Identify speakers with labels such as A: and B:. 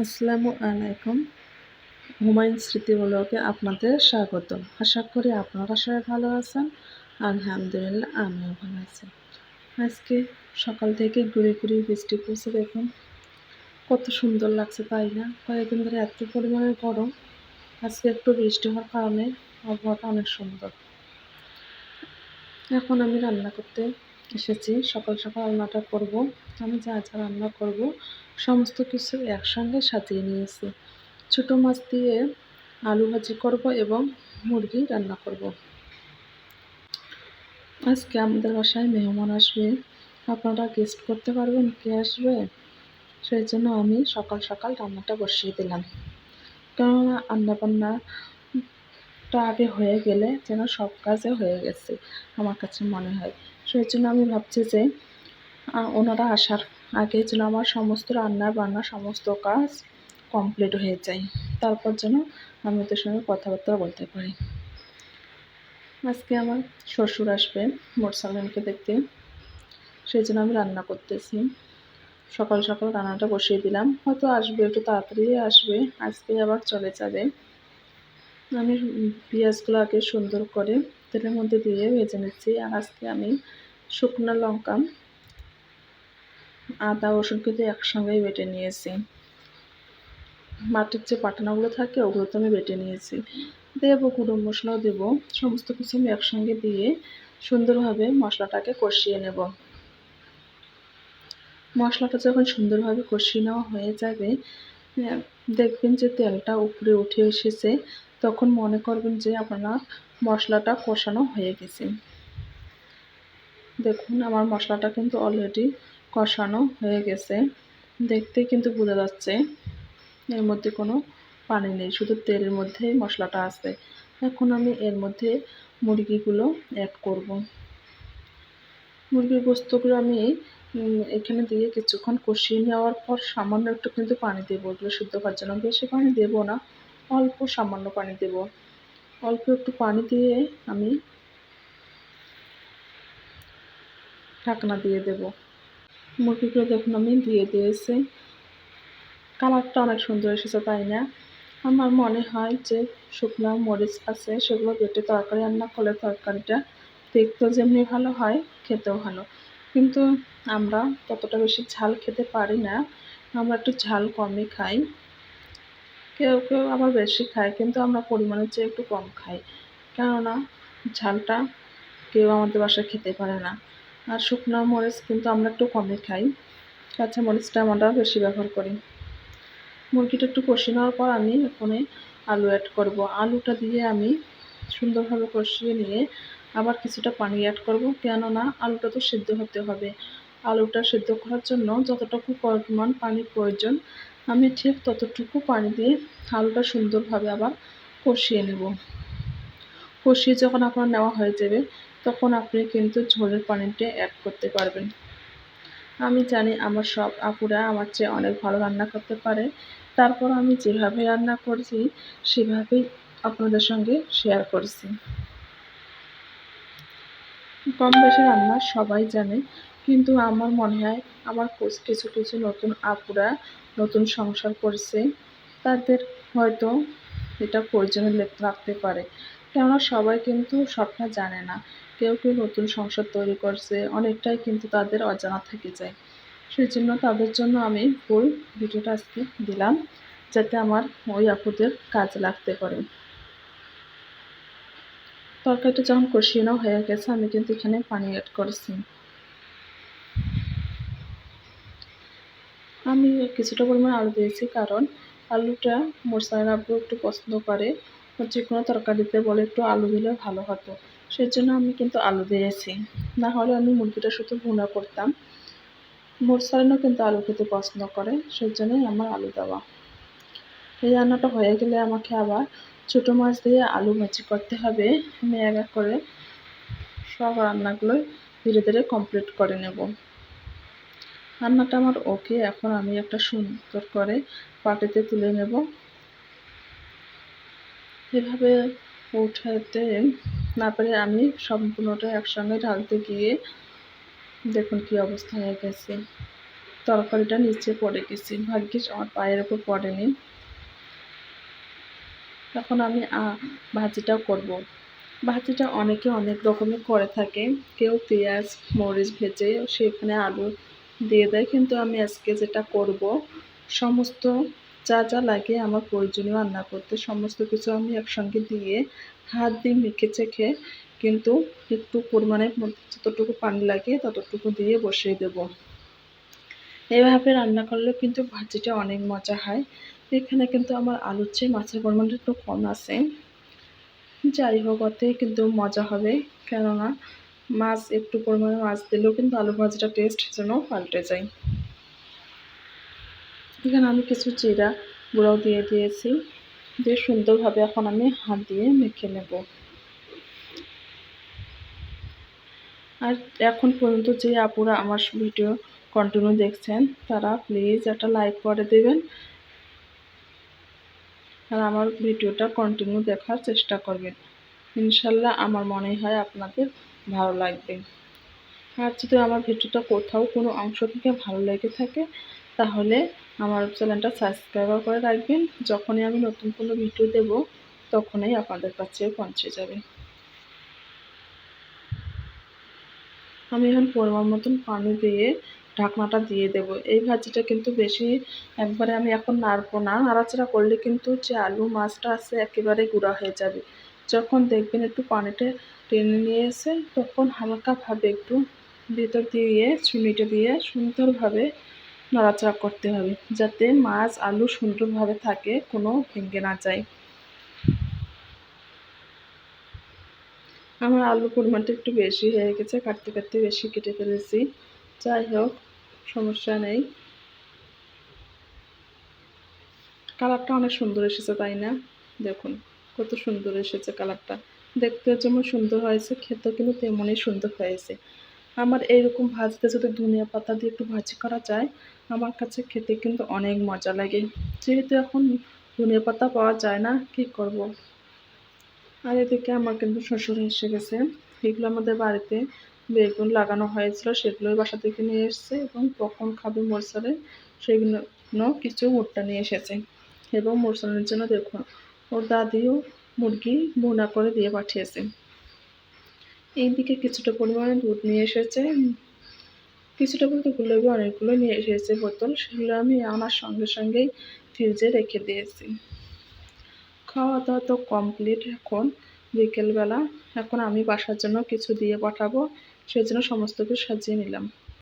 A: আসসালামু আলাইকুম। হুমায়ুন স্মৃতি ব্লগে আপনাদের স্বাগতম। আশা করি আপনারা সবাই ভালো আছেন। আলহামদুলিল্লাহ আমিও ভালো আছি। আজকে সকাল থেকে গুঁড়ি গুঁড়ি বৃষ্টি পড়ছে, দেখুন কত সুন্দর লাগছে, তাই না? কয়েকদিন ধরে এত পরিমাণে গরম, আজকে একটু বৃষ্টি হওয়ার কারণে আবহাওয়াটা অনেক সুন্দর। এখন আমি রান্না করতে এসেছি। সকাল সকাল রান্নাটা করব। আমি যা যা রান্না করব সমস্ত কিছু একসঙ্গে সাজিয়ে নিয়েছি। ছোটো মাছ দিয়ে আলু ভাজি করব এবং মুরগি রান্না করব। আজকে আমাদের বাসায় মেহমান আসবে। আপনারা গেস্ট করতে পারবেন কে আসবে? সেই জন্য আমি সকাল সকাল রান্নাটা বসিয়ে দিলাম। কেননা রান্নাবান্নাটা আগে হয়ে গেলে যেন সব কাজে হয়ে গেছে আমার কাছে মনে হয়। সেই জন্য আমি ভাবছি যে ওনারা আসার আগে যেন আমার সমস্ত রান্না বান্না সমস্ত কাজ কমপ্লিট হয়ে যায়। তারপর যেন আমি ওদের সঙ্গে কথাবার্তা বলতে পারি। আজকে আমার শ্বশুর আসবে মোরসালামকে দেখতে, সেই জন্য আমি রান্না করতেছি। সকাল সকাল রান্নাটা বসিয়ে দিলাম। হয়তো আসবে, একটু তাড়াতাড়ি আসবে, আজকে আবার চলে যাবে। আমি পেঁয়াজগুলো আগে সুন্দর করে তেলের মধ্যে দিয়ে ভেজে নিচ্ছি। আর আজকে আমি শুকনো লঙ্কা, আদা, রসুন কিন্তু একসঙ্গেই বেটে নিয়েছি। মাটির যে বাটনাগুলো থাকে ওগুলো তো আমি বেটে নিয়েছি। দেবো, গুঁড়ো মশলাও দেবো, সমস্ত কিছু আমি একসঙ্গে দিয়ে সুন্দরভাবে মশলাটাকে কষিয়ে নেব। মশলাটা যখন সুন্দরভাবে কষিয়ে নেওয়া হয়ে যাবে, দেখবেন যে তেলটা উপরে উঠে এসেছে, তখন মনে করবেন যে আপনার মশলাটা কষানো হয়ে গেছে। দেখুন আমার মশলাটা কিন্তু অলরেডি কষানো হয়ে গেছে। দেখতে কিন্তু বোঝা যাচ্ছে এর মধ্যে কোনো পানি নেই, শুধু তেলের মধ্যেই মশলাটা আছে। এখন আমি এর মধ্যে মুরগিগুলো অ্যাড করব। মুরগির গোস্তগুলো আমি এখানে দিয়ে কিছুক্ষণ কষিয়ে নেওয়ার পর সামান্য একটু কিন্তু পানি দেবো ওগুলো সিদ্ধ করার জন্য। বেশি পানি দেবো না, অল্প সামান্য পানি দেবো। অল্প একটু পানি দিয়ে আমি ঢাকনা দিয়ে দেবো। মুরগিগুলো দেখুন আমি দিয়ে দিয়েছি। কালারটা অনেক সুন্দর এসেছে, তাই না? আমার মনে হয় যে শুকনো মরিচ আছে, সেগুলো বেটে তরকারি রান্না করলে তরকারিটা দেখতেও যেমনি ভালো হয়, খেতেও ভালো। কিন্তু আমরা ততটা বেশি ঝাল খেতে পারি না, আমরা একটু ঝাল কমই খাই। কেউ কেউ আবার বেশি খায়, কিন্তু আমরা পরিমাণের চেয়ে একটু কম খাই। কেননা ঝালটা কেউ আমাদের বাসায় খেতে পারে না। আর শুকনো মরিচ কিন্তু আমরা একটু কমই খাই, কাঁচা মরিচটা আমরা বেশি ব্যবহার করি। মুরগিটা একটু কষিয়ে নেওয়ার পর আমি এখানে আলু অ্যাড করব। আলুটা দিয়ে আমি সুন্দরভাবে কষিয়ে নিয়ে আবার কিছুটা পানি অ্যাড করব, কেননা আলুটা তো সিদ্ধ হতে হবে। আলুটা সিদ্ধ করার জন্য যতটুকু পরিমাণ পানির প্রয়োজন, আমি ঠিক ততটুকু পানি দিয়ে আলুটা সুন্দরভাবে আবার কষিয়ে নেব। কষিয়ে যখন আপনার নেওয়া হয়ে যাবে, তখন আপনি কিন্তু ঝোলের পানিটা অ্যাড করতে পারবেন। আমি জানি আমার সব আপুরা আমার চেয়ে অনেক ভালো রান্না করতে পারে। তারপর আমি যেভাবে রান্না করছি সেভাবেই আপনাদের সঙ্গে শেয়ার করছি। কম বেশি রান্না সবাই জানে, কিন্তু আমার মনে হয় আমার কিছু কিছু নতুন আপুরা নতুন সংসার করছে, তাদের হয়তো এটা প্রয়োজনে লাগতে পারে। কেননা সবাই কিন্তু সবটা জানে না। কেউ কেউ নতুন সংসার তৈরি করছে, অনেকটাই কিন্তু তাদের অজানা থেকে যায়। সেই জন্য তাদের জন্য আমি ফুল ভিডিওটা আজকে দিলাম, যাতে আমার ওই আপুদের কাজে লাগতে পারে। তরকারিটা যখন কষিয়ে নেওয়া হয়ে গেছে, আমি কিন্তু এখানে পানি অ্যাড করেছি। আমি কিছুটা পরিমাণ আলু দিয়েছি, কারণ আলুটা মোরসালার আব্বু একটু পছন্দ করে। যে কোনো তরকারিতে বলে একটু আলু দিলে ভালো হতো, সেই জন্য আমি কিন্তু আলু দিয়েছি। না হলে আমি মুরগিটা শুধু ভুনা করতাম। মোরসালানও কিন্তু আলু খেতে পছন্দ করে, সেই জন্যই আমার আলু দেওয়া। এই রান্নাটা হয়ে গেলে আমাকে আবার ছোটো মাছ দিয়ে আলু ভাজি করতে হবে। আমি এক এক করে সব রান্নাগুলোই ধীরে ধীরে কমপ্লিট করে নেব। রান্নাটা আমার ওকে, এখন আমি একটা সুন্দর করে বাটিতে তুলে নেব। এভাবে উঠাতে না পারে আমি সম্পূর্ণটা একসঙ্গে ঢালতে গিয়ে দেখুন কী অবস্থা হয়ে গেছে। তরকারিটা নিচে পড়ে গেছে, ভাগ্যিস আমার পায়ের উপর পড়েনি। এখন আমি ভাজিটা করব। ভাজিটা অনেকে অনেক রকমের করে থাকে, কেউ পেঁয়াজ মরিচ ভেজে সেখানে আলু দিয়ে দেয়, কিন্তু আমি আজকে যেটা করব, সমস্ত যা যা লাগে আমার প্রয়োজনীয় রান্না করতে সমস্ত কিছু আমি একসঙ্গে দিয়ে হাত দিয়ে মেখে চেখে কিন্তু একটু পরিমাণে যতটুকু পানি লাগে ততটুকু দিয়ে বসিয়ে দেব। এভাবে রান্না করলে কিন্তু ভাজিটা অনেক মজা হয়। এখানে কিন্তু আমার আলুর চেয়ে মাছের পরিমাণটা একটু কম আছে, যাই হোক ওতে কিন্তু মজা হবে, কেননা মাছ একটু পরিমাণে মাছ দিলেও কিন্তু আলু ভাজিটা টেস্ট যেন পাল্টে যায়। এখানে আমি কিছু জিরা গুঁড়াও দিয়ে দিয়েছি, দিয়ে সুন্দরভাবে এখন আমি হাত দিয়ে মেখে নেব। আর এখন পর্যন্ত যে আপুরা আমার ভিডিও কন্টিনিউ দেখছেন তারা প্লিজ একটা লাইক করে দেবেন আর আমার ভিডিওটা কন্টিনিউ দেখার চেষ্টা করবেন। ইনশাল্লাহ আমার মনে হয় আপনাদের ভালো লাগবে। আর যদি আমার ভিডিওটা কোথাও কোনো অংশ থেকে ভালো লেগে থাকে তাহলে আমার চ্যানেলটা সাবস্ক্রাইব করে রাখবেন, যখনই আমি নতুন কোনো ভিডিও দেব তখনই আপনাদের কাছে পৌঁছে যাবে। আমি এখন পরিমাণ মতন পানি দিয়ে ঢাকনাটা দিয়ে দেব। এই ভাজিটা কিন্তু বেশি একবারে আমি এখন নাড়বো না, নাড়াচাড়া করলে কিন্তু যে আলু মাছটা আছে একেবারে গুঁড়া হয়ে যাবে। যখন দেখবেন একটু পানিটা টেনে নিয়ে এসে তখন হালকাভাবে একটু ভিতর দিয়ে ছুনিটা দিয়ে সুন্দরভাবে নাড়াচাড়া করতে হবে, যাতে মাছ আলু সুন্দরভাবে থাকে, কোনো ভেঙে না যায়। আমার আলুর পরিমাণটা একটু বেশি হয়ে গেছে, কাটতে কাটতে বেশি কেটে ফেলেছি, যাই হোক সমস্যা নেই। কালারটা অনেক সুন্দর এসেছে তাই না? দেখুন কত সুন্দর এসেছে কালারটা, দেখতে যেমন সুন্দর হয়েছে খেতেও কিন্তু তেমনই সুন্দর হয়েছে। আমার এইরকম ভাজতে যদি ধনিয়া পাতা দিয়ে একটু ভাজি করা যায় আমার কাছে খেতে কিন্তু অনেক মজা লাগে, যেহেতু এখন ধনিয়া পাতা পাওয়া যায় না কি করব। আর এদিকে আমার কিন্তু শ্বশুর এসে গেছে, এগুলো আমাদের বাড়িতে বেগুন লাগানো হয়েছিল সেগুলোই বাসা থেকে নিয়ে এসেছে এবং কখন খাবে মোরসালে সেগুলো কিছু ভুট্টা নিয়ে এসেছে এবং মোরসালের জন্য দেখুন ওর দাদিও মুরগি ভুনা করে দিয়ে পাঠিয়েছে। এইদিকে কিছুটা পরিমাণে দুধ নিয়ে এসেছে, কিছুটা বলতে গুলোবে অনেকগুলো নিয়ে এসেছে বোতল, সেগুলো আমি আনার সঙ্গে সঙ্গেই ফ্রিজে রেখে দিয়েছি। খাওয়া দাওয়া তো কমপ্লিট, এখন বিকেলবেলা, এখন আমি বাসার জন্য কিছু দিয়ে পাঠাবো, সেজন্য সমস্ত কিছু সাজিয়ে নিলাম।